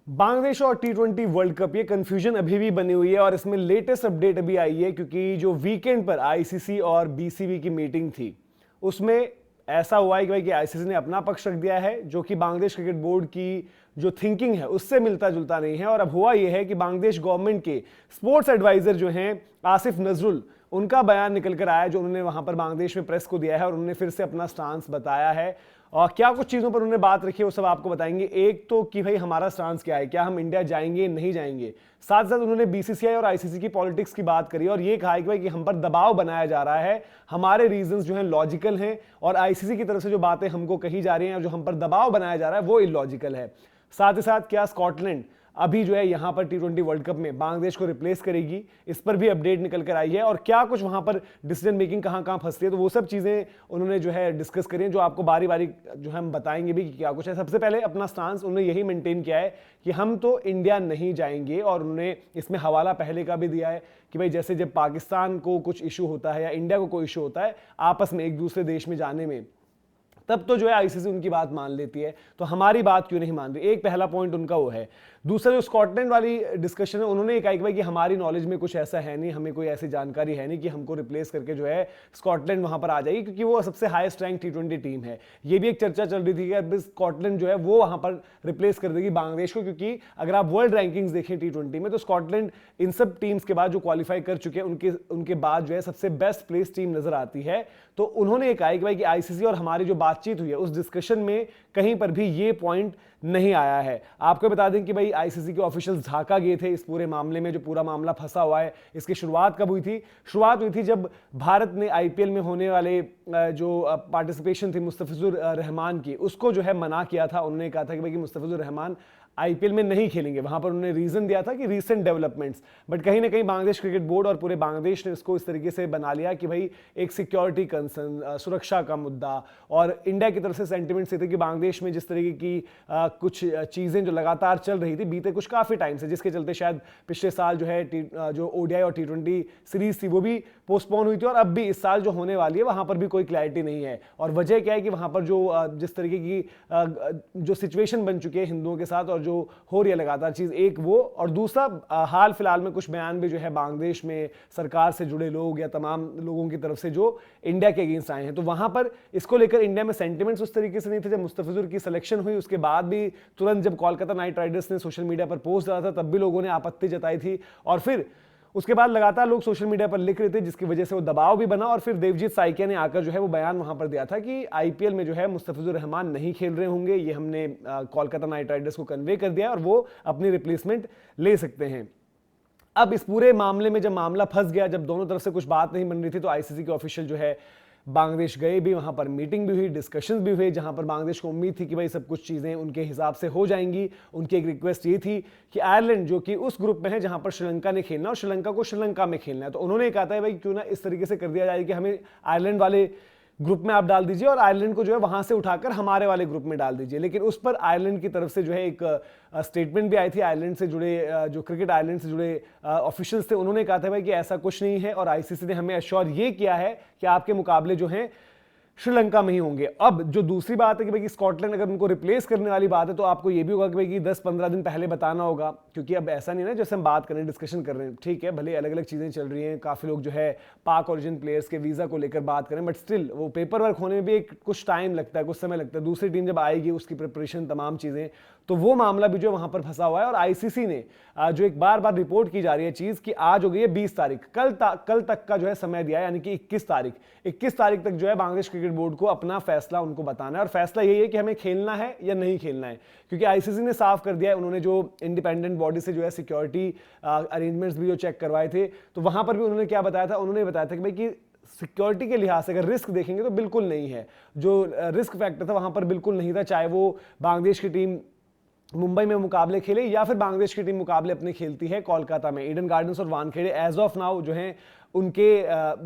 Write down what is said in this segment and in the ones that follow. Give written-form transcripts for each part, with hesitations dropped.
बांग्लादेश और टी20 world cup, ये confusion अभी भी बनी हुई है और इसमें लेटेस्ट अपडेट अभी आई है क्योंकि जो वीकेंड पर आईसीसी और बीसीबी की मीटिंग थी उसमें ऐसा हुआ है कि भाई कि आईसीसी ने अपना पक्ष रख दिया है जो कि बांग्लादेश क्रिकेट बोर्ड की जो थिंकिंग है उससे मिलता जुलता नहीं है। और अब हुआ यह है कि बांग्लादेश गवर्नमेंट के स्पोर्ट्स एडवाइजर जो हैं आसिफ नजरुल, उनका बयान निकल कर आया जो उन्होंने वहां पर बांग्लादेश में प्रेस को दिया है और उन्होंने फिर से अपना स्टांस बताया है। और क्या कुछ चीजों पर उन्होंने बात रखी है वो सब आपको बताएंगे। एक तो कि भाई हमारा स्टांस क्या है, क्या हम इंडिया जाएंगे नहीं जाएंगे। साथ साथ उन्होंने बीसीसीआई और आईसीसी की पॉलिटिक्स की बात करी और ये कहा कि भाई कि हम पर दबाव बनाया जा रहा है, हमारे रीजंस जो हैं लॉजिकल हैं और आईसीसी की तरफ से जो बातें हमको कही जा रही हैं और जो हम पर दबाव बनाया जा रहा है वो इलॉजिकल है। साथ ही साथ क्या स्कॉटलैंड अभी जो है यहां पर टी20 वर्ल्ड कप में बांग्लादेश को रिप्लेस करेगी, इस पर भी अपडेट निकल कर आई है। और क्या कुछ वहां पर डिसीजन मेकिंग कहां कहां फंसती है तो वो सब चीजें उन्होंने जो है डिस्कस करी हैं जो आपको बारी बारी जो है हम बताएंगे भी कि क्या कुछ है। सबसे पहले अपना स्टांस उन्होंने यही मेंटेन किया है कि हम तो इंडिया नहीं जाएंगे और उन्होंने इसमें हवाला पहले का भी दिया है कि भाई जैसे जब पाकिस्तान को कुछ इशू होता है या इंडिया को कोई इशू होता है आपस में एक दूसरे देश में जाने में, तब तो जो है आईसीसी उनकी बात मान लेती है, तो हमारी बात क्यों नहीं मान रही। एक पहला पॉइंट उनका वो है। दूसरा जो स्कॉटलैंड वाली डिस्कशन है उन्होंने कहा कि भाई कि हमारी नॉलेज में कुछ ऐसा है नहीं, हमें कोई ऐसी जानकारी है नहीं कि हमको रिप्लेस करके जो है स्कॉटलैंड वहां पर आ जाएगी क्योंकि वो सबसे हाईएस्ट रैंक टी20 टीम है। ये भी एक चर्चा चल रही थी कि अब स्कॉटलैंड जो है वो वहां पर रिप्लेस कर देगी बांग्लादेश को, क्योंकि अगर आप वर्ल्ड रैंकिंग्स देखें टी20 में तो स्कॉटलैंड इन सब टीम्स के बाद जो क्वालिफाई कर चुके हैं उनके बाद जो है सबसे बेस्ट प्लेस टीम नजर आती है। तो उन्होंने कहा कि भाई कि आईसीसी और हमारी जो बातचीत हुई है उस डिस्कशन में कहीं पर भी ये पॉइंट नहीं आया है। आपको बता दें कि भाई आईसीसी के ऑफिशियल्स ढाका गए थे इस पूरे मामले में, जो पूरा मामला फंसा हुआ है। इसकी शुरुआत कब हुई थी? शुरुआत हुई थी जब भारत ने आईपीएल में होने वाले जो पार्टिसिपेशन थी मुस्तफिजुर रहमान की, उसको जो है मना किया था। उन्होंने कहा था कि भाई कि मुस्तफिजुर रहमान आईपीएल में नहीं खेलेंगे। वहां पर उन्होंने रीजन दिया था कि रीसेंट डेवलपमेंट्स, बट कहीं ना कहीं बांग्लादेश क्रिकेट बोर्ड और पूरे बांग्लादेश ने इसको इस तरीके से बना लिया कि भाई एक सिक्योरिटी कंसर्न, सुरक्षा का मुद्दा, और इंडिया की तरफ से सेंटिमेंट्स ये थे कि बांग्लादेश में जिस तरीके की कुछ चीजें जो लगातार चल रही थी बीते कुछ काफी टाइम से, जिसके चलते शायद पिछले साल जो है जो ओडीआई और टी20 सीरीज थी वो भी पोस्टपोन हुई थी और अब भी इस साल जो होने वाली है वहां पर भी कोई क्लैरिटी नहीं है। और वजह क्या है कि वहां पर जो जिस तरीके की जो सिचुएशन बन चुकी है हिंदुओं के साथ और जो हो रही है लगातार चीज, एक वो, और दूसरा हाल फिलहाल में कुछ बयान भी जो है बांग्लादेश में सरकार से जुड़े लोग या तमाम लोगों की तरफ से जो इंडिया के अगेंस्ट आए हैं, तो वहां पर इसको लेकर इंडिया में सेंटिमेंट्स उस तरीके से नहीं थे। जब मुस्तफिजुर की सिलेक्शन हुई उसके बाद भी तुरंत जब कोलकाता नाइट राइडर्स ने सोशल मीडिया पर पोस्ट डाला था तब भी लोगों ने आपत्ति जताई थी और फिर उसके बाद लगातार लोग सोशल मीडिया पर लिख रहे थे, जिसकी वजह से वो दबाव भी बना। और फिर देवजीत साइकिया ने आकर जो है वो बयान वहां पर दिया था कि आईपीएल में जो है मुस्तफिजुर रहमान नहीं खेल रहे होंगे, ये हमने कोलकाता नाइट राइडर्स को कन्वे कर दिया और वो अपनी रिप्लेसमेंट ले सकते हैं। अब इस पूरे मामले में जब मामला फंस गया, जब दोनों तरफ से कुछ बात नहीं बन रही थी, तो आईसीसी के ऑफिशियल जो है बांग्लादेश गए भी, वहां पर मीटिंग भी हुई, डिस्कशंस भी हुए, जहां पर बांग्लादेश को उम्मीद थी कि भाई सब कुछ चीजें उनके हिसाब से हो जाएंगी। उनकी एक रिक्वेस्ट ये थी कि आयरलैंड जो कि उस ग्रुप में है जहां पर श्रीलंका ने खेलना और श्रीलंका को श्रीलंका में खेलना है, तो उन्होंने कहा था भाई क्यों ना इस तरीके से कर दिया जाए कि हमें आयरलैंड वाले ग्रुप में आप डाल दीजिए और आयरलैंड को जो है वहां से उठाकर हमारे वाले ग्रुप में डाल दीजिए। लेकिन उस पर आयरलैंड की तरफ से जो है एक स्टेटमेंट भी आई थी। आयरलैंड से जुड़े जो क्रिकेट आयरलैंड से जुड़े ऑफिशियल्स थे, उन्होंने कहा था भाई कि ऐसा कुछ नहीं है और आईसीसी ने हमें अश्योर ये किया है कि आपके मुकाबले जो हैं श्रीलंका में ही होंगे। अब जो दूसरी बात है कि भाई स्कॉटलैंड अगर उनको रिप्लेस करने वाली बात है तो आपको ये भी होगा कि भाई 10-15 दिन पहले बताना होगा, क्योंकि अब ऐसा नहीं है ना जैसे हम बात कर रहे हैं, डिस्कशन कर रहे हैं, ठीक है भले अलग अलग चीजें चल रही हैं, काफी लोग जो है पाक ओरिजिन प्लेयर्स के वीजा को लेकर बात करें, बट स्टिल वो पेपर वर्क होने में भी एक कुछ टाइम लगता है, कुछ समय लगता है। दूसरी टीम जब आएगी उसकी प्रिपरेशन तमाम चीजें, तो वो मामला भी जो वहां पर फंसा हुआ है। और आईसीसी ने जो एक बार बार रिपोर्ट की जा रही है चीज कि आज हो गई है 20 तारीख, कल तक का जो है समय दिया है, यानी कि 21 तारीख तक जो है बांग्लादेश क्रिकेट बोर्ड को अपना फैसला उनको बताना है। और फैसला यही है कि हमें खेलना है या नहीं खेलना है, क्योंकि आईसीसी ने साफ कर दिया है, उन्होंने जो इंडिपेंडेंट बॉडी से जो है सिक्योरिटी अरेंजमेंट्स भी जो चेक करवाए थे, तो वहां पर भी उन्होंने क्या बताया था, उन्होंने बताया था कि भाई कि सिक्योरिटी के लिहाज से अगर रिस्क देखेंगे तो बिल्कुल नहीं है, जो रिस्क फैक्टर था वहां पर बिल्कुल नहीं था, चाहे वो बांग्लादेश की टीम मुंबई में मुकाबले खेले या फिर बांग्लादेश की टीम मुकाबले अपने खेलती है कोलकाता में। ईडन गार्डन्स और वानखेड़े एज ऑफ नाउ जो हैं उनके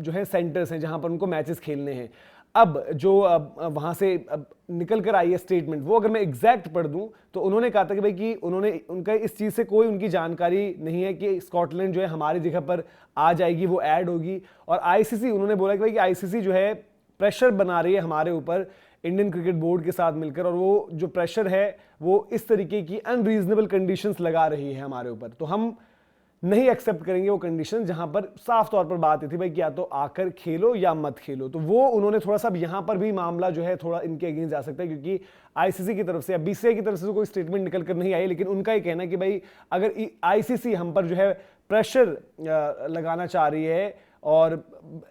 जो है सेंटर्स हैं जहां पर उनको मैचेस खेलने हैं। अब जो वहां से निकल कर आई है स्टेटमेंट, वो अगर मैं एग्जैक्ट पढ़ दूं तो उन्होंने कहा था कि भाई कि उनका इस चीज से कोई उनकी जानकारी नहीं है कि स्कॉटलैंड जो है हमारी जगह पर आ जाएगी, वो ऐड होगी। और आईसीसी, उन्होंने बोला कि भाई कि आईसीसी जो है प्रेशर बना रही है हमारे ऊपर इंडियन क्रिकेट बोर्ड के साथ मिलकर, और वो जो प्रेशर है वो इस तरीके की अनरीजनेबल कंडीशंस लगा रही है हमारे ऊपर, तो हम नहीं एक्सेप्ट करेंगे वो कंडीशन जहां पर साफ तौर पर बात थी भाई कि या तो आकर खेलो या मत खेलो। तो वो उन्होंने थोड़ा सा यहां पर भी मामला जो है थोड़ा इनके अगेंस्ट जा सकता है, क्योंकि आईसीसी की तरफ से या बीसीसीआई की तरफ से तो कोई स्टेटमेंट निकल कर नहीं आई, लेकिन उनका ये कहना है कि भाई अगर आईसीसी हम पर जो है प्रेशर लगाना चाह रही है और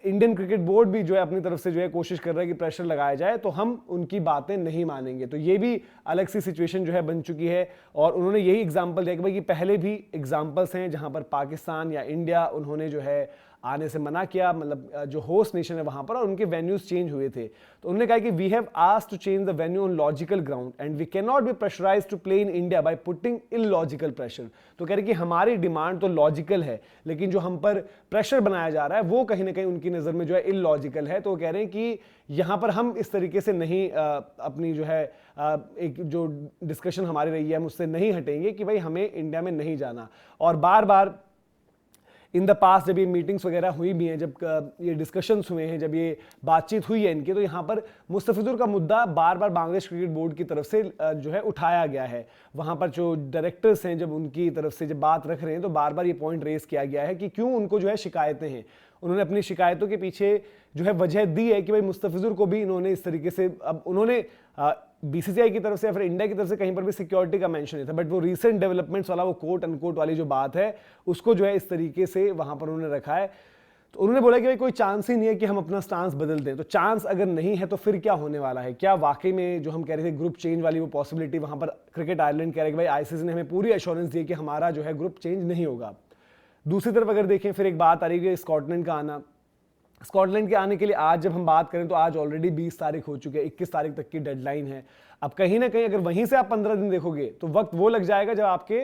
इंडियन क्रिकेट बोर्ड भी जो है अपनी तरफ से जो है कोशिश कर रहा है कि प्रेशर लगाया जाए, तो हम उनकी बातें नहीं मानेंगे। तो ये भी अलग सी सिचुएशन जो है बन चुकी है, और उन्होंने यही एग्जांपल दिया कि भाई कि पहले भी एग्जांपल्स हैं जहां पर पाकिस्तान या इंडिया उन्होंने जो है आने से मना किया, मतलब जो होस्ट नेशन है वहां पर, और उनके वेन्यूज चेंज हुए थे। तो उन्होंने कहा कि we have asked to change the venue on logical ground and we can not be pressurised to play in India by putting illogical pressure. तो कह रहे कि हमारी डिमांड तो लॉजिकल है, लेकिन जो हम पर प्रेशर बनाया जा रहा है वो कहीं ना कहीं उनकी नजर में जो है इलॉजिकल है। तो वो कह रहे हैं कि यहां पर हम इस तरीके से नहीं अपनी जो है एक जो डिस्कशन हमारी रही है हम उससे नहीं हटेंगे कि भाई हमें इंडिया में नहीं जाना। और बार बार इन द पास्ट जब ये मीटिंग्स वगैरह हुई भी हैं, जब ये डिस्कशंस हुए हैं, जब ये बातचीत हुई है इनकी, तो यहाँ पर मुस्तफिजुर का मुद्दा बार बार बांग्लादेश क्रिकेट बोर्ड की तरफ से जो है उठाया गया है। वहाँ पर जो डायरेक्टर्स हैं जब उनकी तरफ से जब बात रख रहे हैं तो बार बार ये पॉइंट रेस किया गया है कि क्यों उनको जो है शिकायतें हैं। उन्होंने अपनी शिकायतों के पीछे जो है वजह दी है कि भाई मुस्तफिजुर को भी इन्होंने इस तरीके से, अब उन्होंने बीसीसीआई की तरफ से या फिर इंडिया की तरफ से कहीं पर भी सिक्योरिटी का मेंशन नहीं था, बट वो रीसेंट डेवलपमेंट्स वाला वो कोट अनकोट वाली जो बात है उसको जो है इस तरीके से वहां पर उन्होंने रखा है। तो उन्होंने बोला कि भाई कोई चांस ही नहीं है कि हम अपना स्टांस बदल दें। तो चांस अगर नहीं है तो फिर क्या होने वाला है? क्या वाकई में जो हम कह रहे थे ग्रुप चेंज वाली वो पॉसिबिलिटी, वहां पर क्रिकेट आयरलैंड कह रहे कि भाई आईसीसी ने हमें पूरी एश्योरेंस दी कि हमारा जो है ग्रुप चेंज नहीं होगा। दूसरी तरफ अगर देखें फिर एक बात आ रही है स्कॉटलैंड का आना। स्कॉटलैंड के आने के लिए आज जब हम बात करें तो आज ऑलरेडी 20 तारीख हो चुकी है, 21 तारीख तक की डेडलाइन है। अब कहीं ना कहीं अगर वहीं से आप 15 दिन देखोगे तो वक्त वो लग जाएगा जब आपके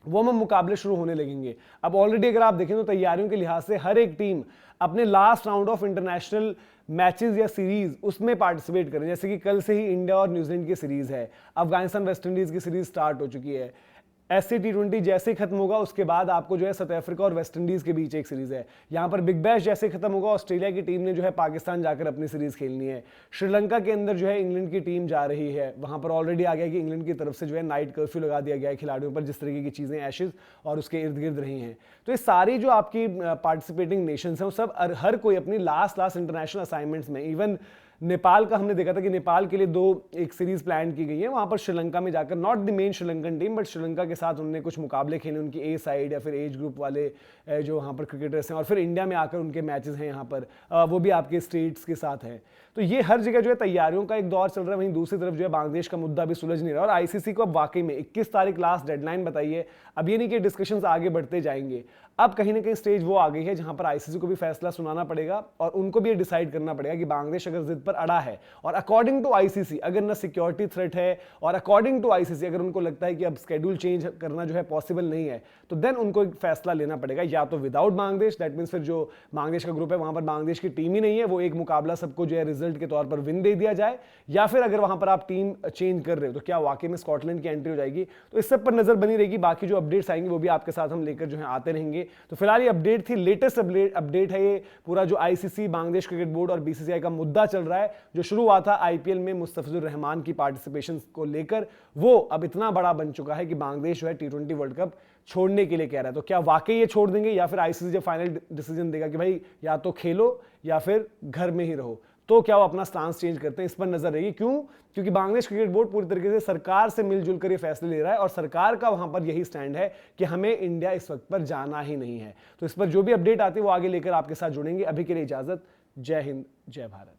वो हम मुकाबले शुरू होने लगेंगे। अब ऑलरेडी अगर आप देखें तो तैयारियों के लिहाज से हर एक टीम अपने last round of international matches या सीरीज उसमें पार्टिसिपेट करें। जैसे कि कल से ही इंडिया और न्यूजीलैंड की सीरीज है, अफगानिस्तान वेस्ट इंडीज की सीरीज स्टार्ट हो चुकी है। SC T20 जैसे ही खत्म होगा उसके बाद आपको जो है साउथ अफ्रीका और वेस्ट इंडीज के बीच एक सीरीज है। यहां पर बिग बैश जैसे खत्म होगा ऑस्ट्रेलिया की टीम ने जो है पाकिस्तान जाकर अपनी सीरीज खेलनी है। श्रीलंका के अंदर जो है इंग्लैंड की टीम जा रही है, वहां पर ऑलरेडी आ गया कि इंग्लैंड की तरफ से जो है नाइट कर्फ्यू लगा दिया गया है खिलाड़ियों पर, जिस तरीके की चीजें एशेज और उसके इर्द गिर्द रही हैं। तो ये सारी जो आपकी पार्टिसिपेटिंग नेशंस हैं वो सब हर कोई अपनी लास्ट इंटरनेशनल असाइनमेंट्स में, इवन नेपाल का हमने देखा था कि नेपाल के लिए एक सीरीज प्लान की गई है। वहां पर श्रीलंका में जाकर, not the main Sri Lankan team but Sri Lanka के साथ उन्होंने कुछ मुकाबले खेले, उनकी ए साइड या फिर एज ग्रुप वाले जो वहां पर क्रिकेटर्स हैं, और फिर इंडिया में आकर उनके मैचेस हैं यहाँ पर, वो भी आपके स्टेट्स के साथ हैं। तो ये हर जगह जो है तैयारियों का एक दौर चल रहा है। वहीं दूसरी तरफ जो है बांग्लादेश का मुद्दा भी सुलझ नहीं रहा, और आईसीसी को अब वाकई में 21 तारीख लास्ट डेडलाइन बताइए। अब ये नहीं कि डिस्कशंस आगे बढ़ते जाएंगे, अब कहीं ना कहीं स्टेज वो आ गई है जहां पर आईसीसी को भी फैसला सुनाना पड़ेगा और उनको भी ये डिसाइड करना पड़ेगा कि बांग्लादेश अगर जिद पर अड़ा है और अकॉर्डिंग टू आईसीसी अगर ना सिक्योरिटी थ्रेट है और अकॉर्डिंग टू आईसीसी अगर उनको लगता है कि अब स्केड्यूल चेंज करना जो है पॉसिबल नहीं है, तो देन उनको एक फैसला लेना पड़ेगा, या तो विदाउट बांग्लादेश, दैट मीन्स फिर जो बांग्लादेश का ग्रुप है वहां पर बांग्लादेश की टीम ही नहीं है, वो एक मुकाबला सबको जो है रिजल्ट के तौर पर विन दे दिया जाए, या फिर अगर वहां पर आप टीम चेंज कर रहे हो तो क्या वाकई में स्कॉटलैंड की एंट्री हो जाएगी। तो इस सब पर नजर बनी रहेगी। बाकी जो अपडेट्स आएंगे वो भी आपके साथ हम लेकर जो है आते रहेंगे। तो फिलहाल ये अपडेट थी, लेटेस्ट अपडेट है ये पूरा जो आईसीसी, बांग्लादेश क्रिकेट बोर्ड और बीसीसीआई का मुद्दा चल रहा है, जो शुरू हुआ था आईपीएल में मुस्तफिजुर रहमान की पार्टिसिपेशन को लेकर, वो अब इतना बड़ा बन चुका है कि बांग्लादेश जो है T20 वर्ल्ड कप छोड़ने के लिए कह रहा है। तो क्या वाकई ये छोड़ देंगे या फिर आईसीसी जब फाइनल डिसीजन देगा कि भाई या तो खेलो या फिर घर में ही रहो, तो क्या वो अपना स्टांस चेंज करते हैं, इस पर नजर रहेगी। क्यों? क्योंकि बांग्लादेश क्रिकेट बोर्ड पूरी तरीके से सरकार से मिलजुल कर ये फैसले ले रहा है और सरकार का वहां पर यही स्टैंड है कि हमें इंडिया इस वक्त पर जाना ही नहीं है। तो इस पर जो भी अपडेट आती है वो आगे लेकर आपके साथ जुड़ेंगे। अभी के लिए इजाजत। जय हिंद, जय भारत।